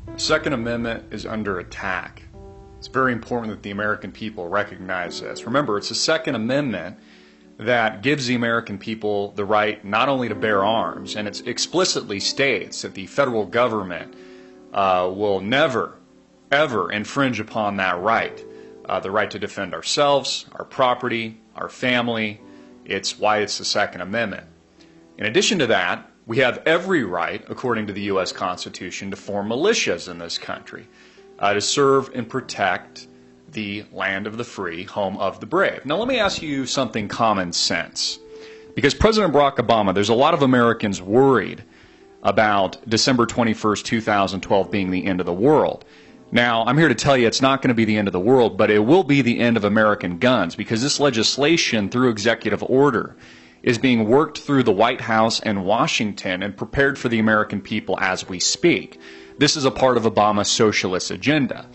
The Second Amendment is under attack. It's very important that the American people recognize this. Remember, it's the Second Amendment that gives the American people the right not only to bear arms, and it explicitly states that the federal government will never, ever infringe upon that right. The right to defend ourselves, our property, our family. It's why it's the Second Amendment. In addition to that, we have every right, according to the U.S. Constitution, to form militias in this country, to serve and protect the land of the free, home of the brave. Now let me ask you something common sense. Because President Barack Obama, there's a lot of Americans worried about December 21st, 2012 being the end of the world. Now, I'm here to tell you it's not going to be the end of the world, but it will be the end of American guns, because this legislation, through executive order, is being worked through the White House and Washington and prepared for the American people as we speak. This is a part of Obama's socialist agenda.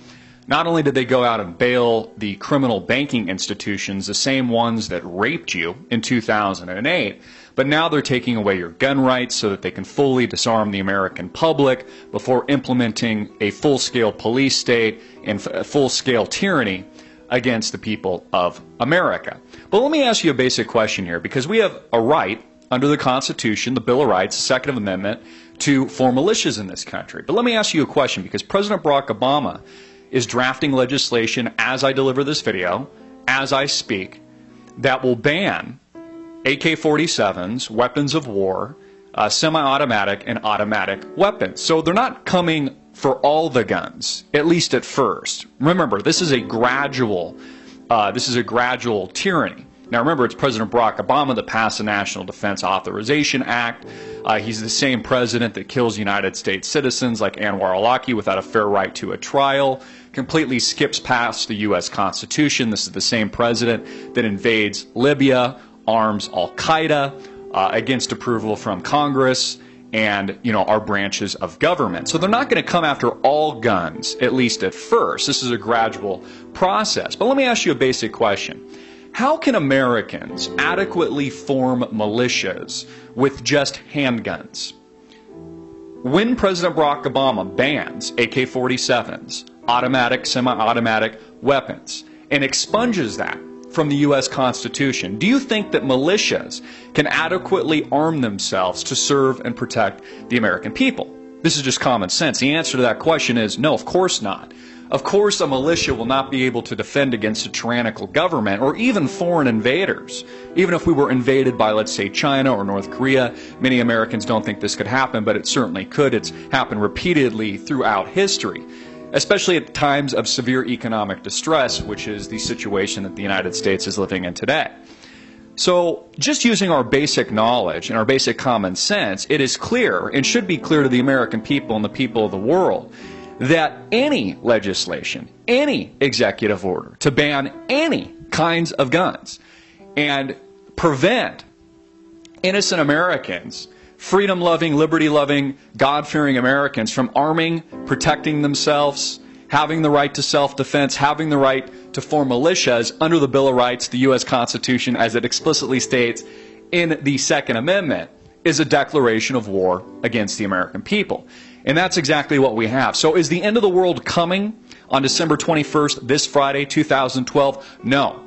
Not only did they go out and bail the criminal banking institutions, the same ones that raped you in 2008, but now they're taking away your gun rights so that they can fully disarm the American public before implementing a full-scale police state and full-scale tyranny against the people of America. But let me ask you a basic question here, because we have a right under the Constitution, the Bill of Rights, the Second Amendment, to form militias in this country. But let me ask you a question, because President Barack Obama is drafting legislation as I deliver this video, as I speak, that will ban AK-47s, weapons of war, semi-automatic and automatic weapons. So they're not coming for all the guns, at least at first. Remember, this is a gradual tyranny. Now remember, it's President Barack Obama that passed the National Defense Authorization Act. He's the same president that kills United States citizens like Anwar al-Awlaki without a fair right to a trial, completely skips past the U.S. Constitution. This is the same president that invades Libya, arms al-Qaeda against approval from Congress and, our branches of government. So they're not going to come after all guns, at least at first. This is a gradual process. But let me ask you a basic question. How can Americans adequately form militias with just handguns? When President Barack Obama bans AK-47s, automatic, semi-automatic weapons, and expunges that from the U.S. Constitution, do you think that militias can adequately arm themselves to serve and protect the American people? This is just common sense. The answer to that question is no, of course not. Of course, a militia will not be able to defend against a tyrannical government or even foreign invaders. Even if we were invaded by, let's say, China or North Korea, many Americans don't think this could happen, but it certainly could. It's happened repeatedly throughout history, especially at times of severe economic distress, which is the situation that the United States is living in today. So just using our basic knowledge and our basic common sense, it is clear and should be clear to the American people and the people of the world that any legislation, any executive order to ban any kinds of guns and prevent innocent Americans, freedom-loving, liberty-loving, God-fearing Americans from arming, protecting themselves, having the right to self-defense, having the right to form militias under the Bill of Rights, the U.S. Constitution, as it explicitly states in the Second Amendment, is a declaration of war against the American people. And that's exactly what we have. So is the end of the world coming on December 21st, this Friday, 2012? No.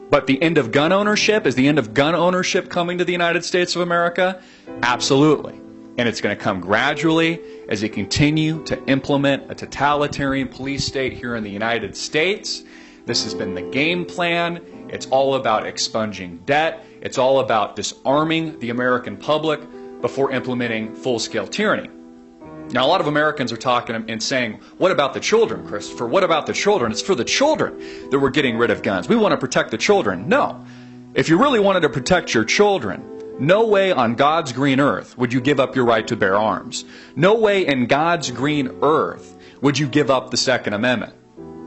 But the end of gun ownership, is the end of gun ownership coming to the United States of America? Absolutely. And it's going to come gradually as they continue to implement a totalitarian police state here in the United States. This has been the game plan. It's all about expunging debt. It's all about disarming the American public before implementing full-scale tyranny. Now, a lot of Americans are talking and saying, what about the children, Christopher? What about the children? It's for the children that we're getting rid of guns. We want to protect the children. No. If you really wanted to protect your children, no way on God's green earth would you give up your right to bear arms. No way in God's green earth would you give up the Second Amendment.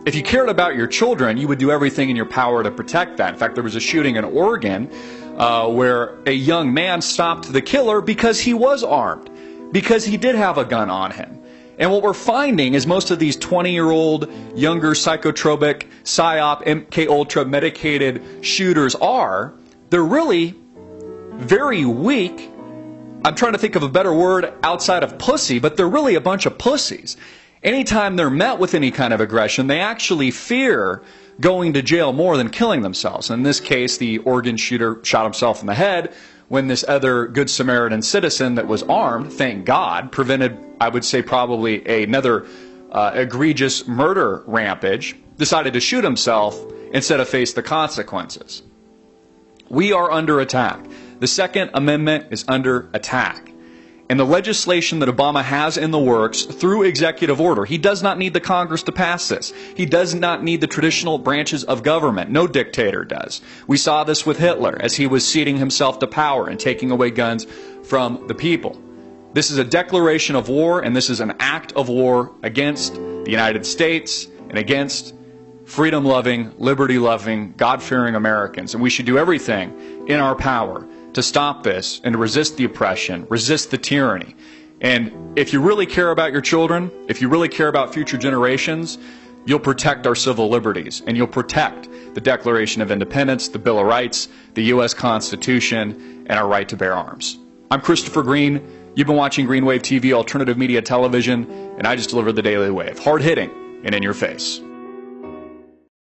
If you cared about your children, you would do everything in your power to protect that. In fact, there was a shooting in Oregon where a young man stopped the killer because he was armed, because he did have a gun on him. And what we're finding is most of these 20-year-old, younger, psychotropic, PSYOP, MK Ultra medicated shooters they're really very weak. I'm trying to think of a better word outside of pussy, but they're really a bunch of pussies. Anytime they're met with any kind of aggression, they actually fear going to jail more than killing themselves. In this case, the Oregon shooter shot himself in the head when this other Good Samaritan citizen that was armed, thank God, prevented, I would say, probably another egregious murder rampage, decided to shoot himself instead of face the consequences. We are under attack. The Second Amendment is under attack. And the legislation that Obama has in the works through executive order, he does not need the Congress to pass this. He does not need the traditional branches of government. No dictator does. We saw this with Hitler as he was ceding himself to power and taking away guns from the people. This is a declaration of war, and this is an act of war against the United States and against freedom-loving, liberty-loving, God-fearing Americans. And we should do everything in our power to stop this and to resist the oppression, resist the tyranny. And if you really care about your children, if you really care about future generations, you'll protect our civil liberties, and you'll protect the Declaration of Independence, the Bill of Rights, the U.S. Constitution, and our right to bear arms. I'm Christopher Green. You've been watching Green Wave TV, alternative media television, and I just delivered the Daily Wave. Hard-hitting and in your face.